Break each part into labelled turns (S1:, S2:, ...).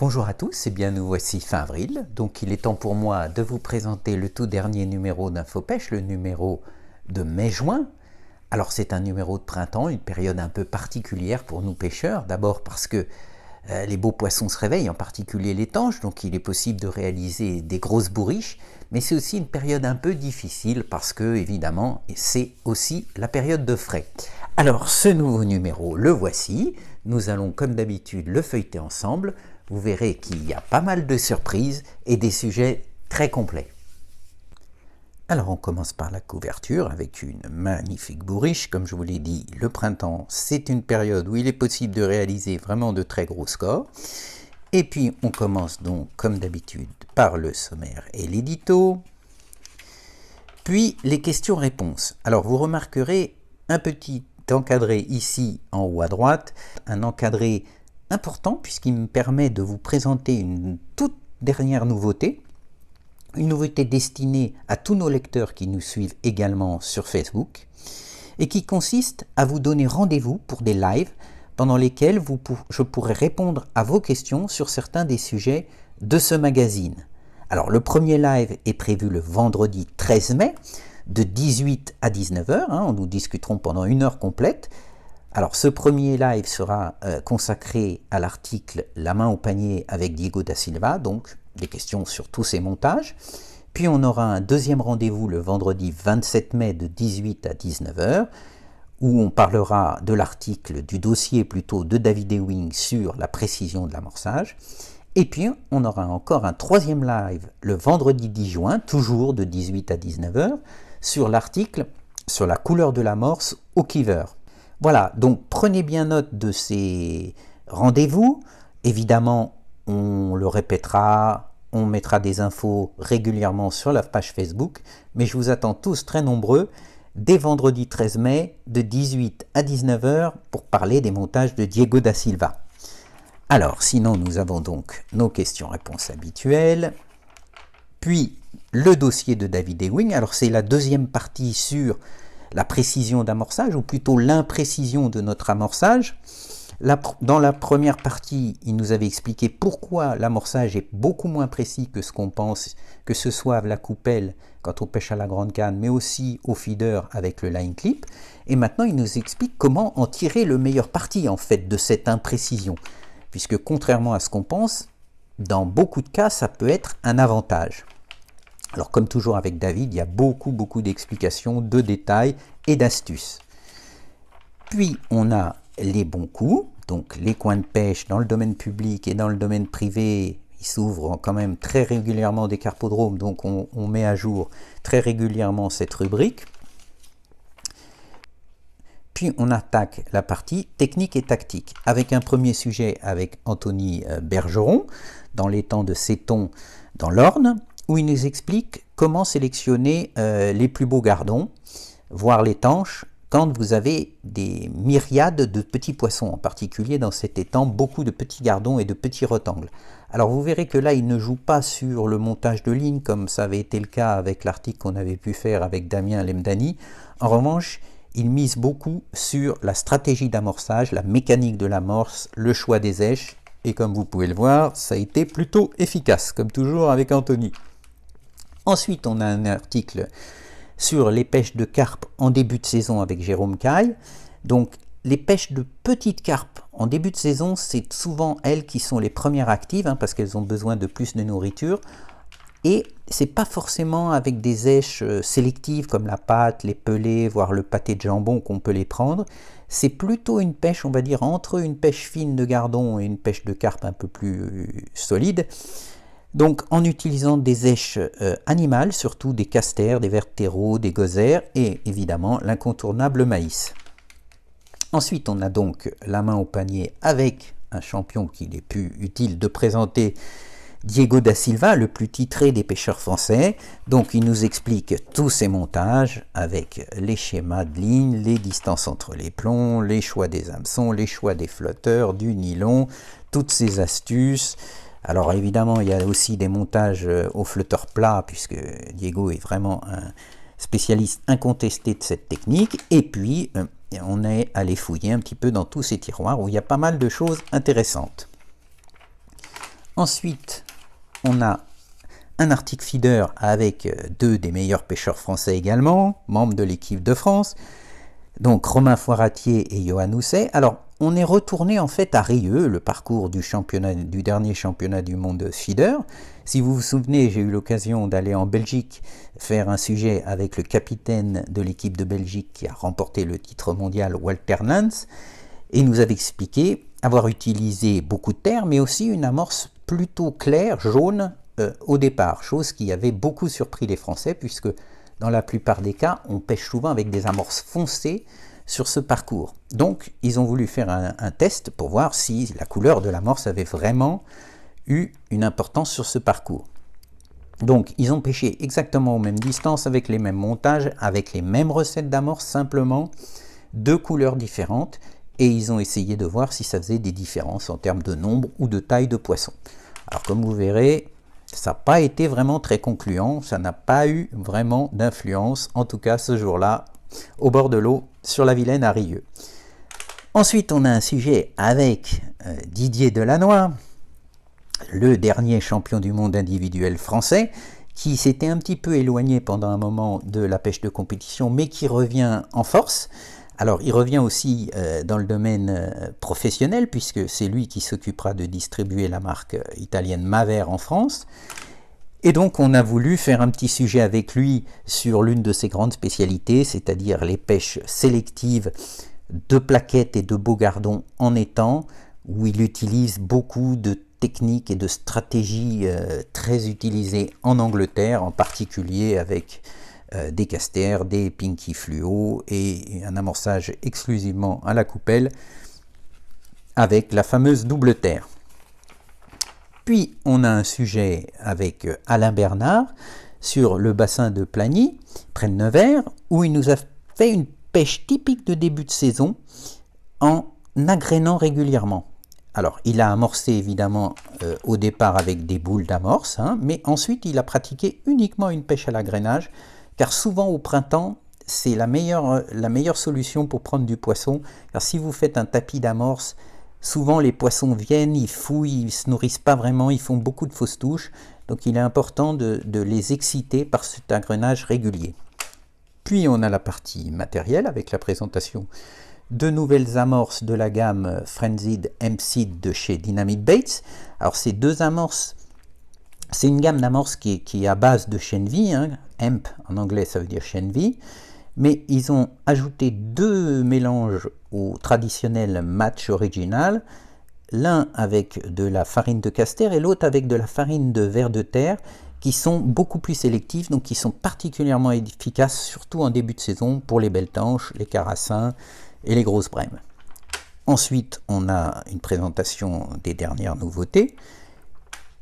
S1: Bonjour à tous, et bien nous voici fin avril, donc il est temps pour moi de vous présenter le tout dernier numéro d'InfoPêche, le numéro de mai-juin. Alors c'est un numéro de printemps, une période un peu particulière pour nous pêcheurs, d'abord parce que les beaux poissons se réveillent, en particulier les tanches, donc il est possible de réaliser des grosses bourriches, mais c'est aussi une période un peu difficile parce que évidemment c'est aussi la période de frai. Alors ce nouveau numéro, le voici, nous allons comme d'habitude le feuilleter ensemble. Vous verrez qu'il y a pas mal de surprises et des sujets très complets. Alors on commence par la couverture avec une magnifique bourriche. Comme je vous l'ai dit, le printemps, c'est une période où il est possible de réaliser vraiment de très gros scores. Et puis on commence donc comme d'habitude par le sommaire et l'édito. Puis les questions-réponses. Alors vous remarquerez un petit encadré ici en haut à droite, un encadré important puisqu'il me permet de vous présenter une toute dernière nouveauté, une nouveauté destinée à tous nos lecteurs qui nous suivent également sur Facebook et qui consiste à vous donner rendez-vous pour des lives pendant lesquels je pourrai répondre à vos questions sur certains des sujets de ce magazine. Alors le premier live est prévu le vendredi 13 mai de 18 à 19h, nous discuterons pendant une heure complète. Alors ce premier live sera consacré à l'article La main au panier avec Diego da Silva, donc des questions sur tous ces montages. Puis on aura un deuxième rendez-vous le vendredi 27 mai de 18 à 19h, où on parlera de l'article, du dossier plutôt de David Ewing sur la précision de l'amorçage. Et puis on aura encore un troisième live le vendredi 10 juin, toujours de 18 à 19h, sur l'article sur la couleur de l'amorce au kiver. Voilà, donc prenez bien note de ces rendez-vous. Évidemment, on le répétera, on mettra des infos régulièrement sur la page Facebook, mais je vous attends tous très nombreux dès vendredi 13 mai de 18 à 19h pour parler des montages de Diego da Silva. Alors, sinon, nous avons donc nos questions-réponses habituelles, puis le dossier de David Ewing. Alors, c'est la deuxième partie sur la précision d'amorçage, ou plutôt l'imprécision de notre amorçage. Dans la première partie, il nous avait expliqué pourquoi l'amorçage est beaucoup moins précis que ce qu'on pense, que ce soit à la coupelle quand on pêche à la grande canne, mais aussi au feeder avec le line clip. Et maintenant, il nous explique comment en tirer le meilleur parti en fait de cette imprécision, puisque contrairement à ce qu'on pense, dans beaucoup de cas, ça peut être un avantage. Alors comme toujours avec David, il y a beaucoup d'explications, de détails et d'astuces. Puis on a les bons coups, donc les coins de pêche dans le domaine public et dans le domaine privé. Il s'ouvre quand même très régulièrement des carpodromes, donc on met à jour très régulièrement cette rubrique. Puis on attaque la partie technique et tactique, avec un premier sujet avec Anthony Bergeron, dans l'étang de Séton dans l'Orne, où il nous explique comment sélectionner les plus beaux gardons, voire les tanches, quand vous avez des myriades de petits poissons, en particulier dans cet étang, beaucoup de petits gardons et de petits retangles. Alors vous verrez que là, il ne joue pas sur le montage de ligne, comme ça avait été le cas avec l'article qu'on avait pu faire avec Damien Lemdani. En revanche, il mise beaucoup sur la stratégie d'amorçage, la mécanique de l'amorce, le choix des èches, et comme vous pouvez le voir, ça a été plutôt efficace, comme toujours avec Anthony. Ensuite, on a un article sur les pêches de carpe en début de saison avec Jérôme Caille. Donc, les pêches de petites carpes en début de saison, c'est souvent elles qui sont les premières actives, parce qu'elles ont besoin de plus de nourriture. Et c'est pas forcément avec des èches sélectives comme la pâte, les pelés, voire le pâté de jambon qu'on peut les prendre. C'est plutôt une pêche, on va dire, entre une pêche fine de gardon et une pêche de carpe un peu plus solide. Donc en utilisant des èches animales, surtout des casters, des vertéros, des gosaires et évidemment l'incontournable maïs. Ensuite on a donc la main au panier avec un champion qu'il est plus utile de présenter, Diego da Silva, le plus titré des pêcheurs français. Donc il nous explique tous ces montages avec les schémas de ligne, les distances entre les plombs, les choix des hameçons, les choix des flotteurs, du nylon, toutes ces astuces. Alors évidemment, il y a aussi des montages au flotteur plat, puisque Diego est vraiment un spécialiste incontesté de cette technique. Et puis, on est allé fouiller un petit peu dans tous ces tiroirs où il y a pas mal de choses intéressantes. Ensuite, on a un article feeder avec deux des meilleurs pêcheurs français également, membres de l'équipe de France, donc Romain Foiratier et Johan Housset. Alors, on est retourné en fait à Rieux, le parcours du dernier championnat du monde feeder. Si vous vous souvenez, j'ai eu l'occasion d'aller en Belgique faire un sujet avec le capitaine de l'équipe de Belgique qui a remporté le titre mondial, Walter Nance, et il nous avait expliqué avoir utilisé beaucoup de terre, mais aussi une amorce plutôt claire, jaune, au départ, chose qui avait beaucoup surpris les Français, puisque dans la plupart des cas, on pêche souvent avec des amorces foncées sur ce parcours. Donc, ils ont voulu faire un test pour voir si la couleur de l'amorce avait vraiment eu une importance sur ce parcours. Donc, ils ont pêché exactement aux mêmes distances, avec les mêmes montages, avec les mêmes recettes d'amorce, simplement deux couleurs différentes, et ils ont essayé de voir si ça faisait des différences en termes de nombre ou de taille de poisson. Alors, comme vous verrez, ça n'a pas été vraiment très concluant, ça n'a pas eu vraiment d'influence, en tout cas ce jour-là, au bord de l'eau, sur la Vilaine à Rieux. Ensuite, on a un sujet avec Didier Delannoy, le dernier champion du monde individuel français, qui s'était un petit peu éloigné pendant un moment de la pêche de compétition, mais qui revient en force. Alors, il revient aussi dans le domaine professionnel, puisque c'est lui qui s'occupera de distribuer la marque italienne Maver en France. Et donc, on a voulu faire un petit sujet avec lui sur l'une de ses grandes spécialités, c'est-à-dire les pêches sélectives de plaquettes et de beaux-gardons en étang, où il utilise beaucoup de techniques et de stratégies très utilisées en Angleterre, en particulier avec des casters, des pinky fluo et un amorçage exclusivement à la coupelle avec la fameuse double terre. Puis on a un sujet avec Alain Bernard sur le bassin de Plagny, près de Nevers, où il nous a fait une pêche typique de début de saison en agrénant régulièrement. Alors, il a amorcé évidemment au départ avec des boules d'amorce, mais ensuite il a pratiqué uniquement une pêche à l'agrainage, car souvent au printemps, c'est la meilleure solution pour prendre du poisson, car si vous faites un tapis d'amorce, souvent les poissons viennent, ils fouillent, ils ne se nourrissent pas vraiment, ils font beaucoup de fausses touches, donc il est important de les exciter par cet agrenage régulier. Puis on a la partie matérielle avec la présentation de nouvelles amorces de la gamme Frenzied Hempseed de chez Dynamite Baits. Alors ces deux amorces, c'est une gamme d'amorces qui est à base de chènevis, hemp en anglais ça veut dire chènevis, mais ils ont ajouté deux mélanges au traditionnel match original, l'un avec de la farine de castor et l'autre avec de la farine de ver de terre, qui sont beaucoup plus sélectifs, donc qui sont particulièrement efficaces, surtout en début de saison, pour les belles tanches, les carassins et les grosses brèmes. Ensuite, on a une présentation des dernières nouveautés.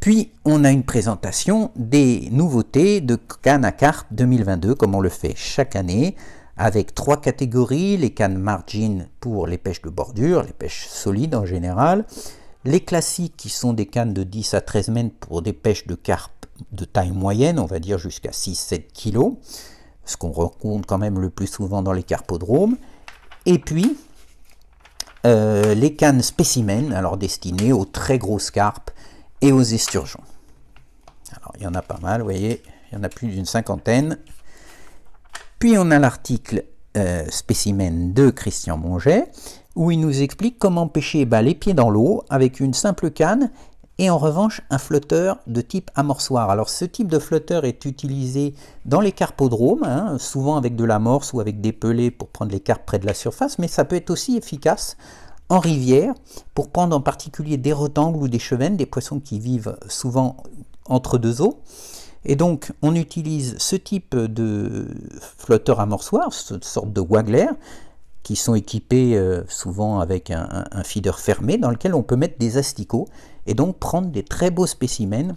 S1: Puis, on a une présentation des nouveautés de canne à carpe 2022, comme on le fait chaque année, avec trois catégories, les cannes margin pour les pêches de bordure, les pêches solides en général, les classiques qui sont des cannes de 10 à 13 mètres pour des pêches de carpe de taille moyenne, on va dire jusqu'à 6-7 kg, ce qu'on rencontre quand même le plus souvent dans les carpodromes, et puis les cannes spécimens, alors destinées aux très grosses carpes et aux esturgeons. Alors il y en a pas mal, vous voyez, il y en a plus d'une cinquantaine. Puis on a l'article spécimen de Christian Monget, où il nous explique comment pêcher les pieds dans l'eau avec une simple canne et en revanche un flotteur de type amorçoir. Alors ce type de flotteur est utilisé dans les carpodromes, souvent avec de l'amorce ou avec des pelets pour prendre les carpes près de la surface, mais ça peut être aussi efficace en rivière pour prendre en particulier des retangles ou des chevennes, des poissons qui vivent souvent entre deux eaux. Et donc on utilise ce type de flotteur amorçoir, cette sorte de waggler, qui sont équipés souvent avec un feeder fermé dans lequel on peut mettre des asticots et donc prendre des très beaux spécimens,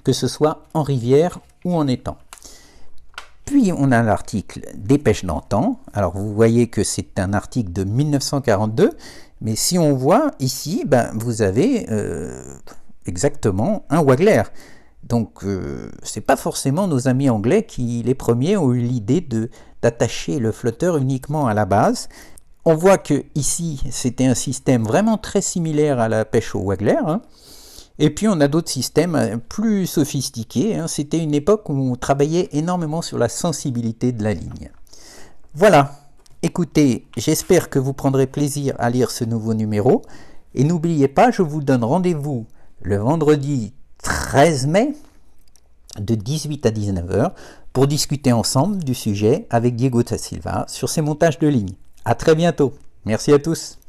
S1: que ce soit en rivière ou en étang. Puis on a l'article des pêches d'antan. Alors vous voyez que c'est un article de 1942, mais si on voit ici, vous avez exactement un waggler. Donc c'est pas forcément nos amis anglais qui les premiers ont eu l'idée d'attacher le flotteur uniquement à la base. On voit que ici c'était un système vraiment très similaire à la pêche au waggler, Et puis on a d'autres systèmes plus sophistiqués, hein. C'était une époque où on travaillait énormément sur la sensibilité de la ligne. Voilà, écoutez, j'espère que vous prendrez plaisir à lire ce nouveau numéro. Et n'oubliez pas, je vous donne rendez-vous le vendredi 13 mai de 18 à 19h pour discuter ensemble du sujet avec Diego da Silva sur ses montages de ligne. À très bientôt. Merci à tous.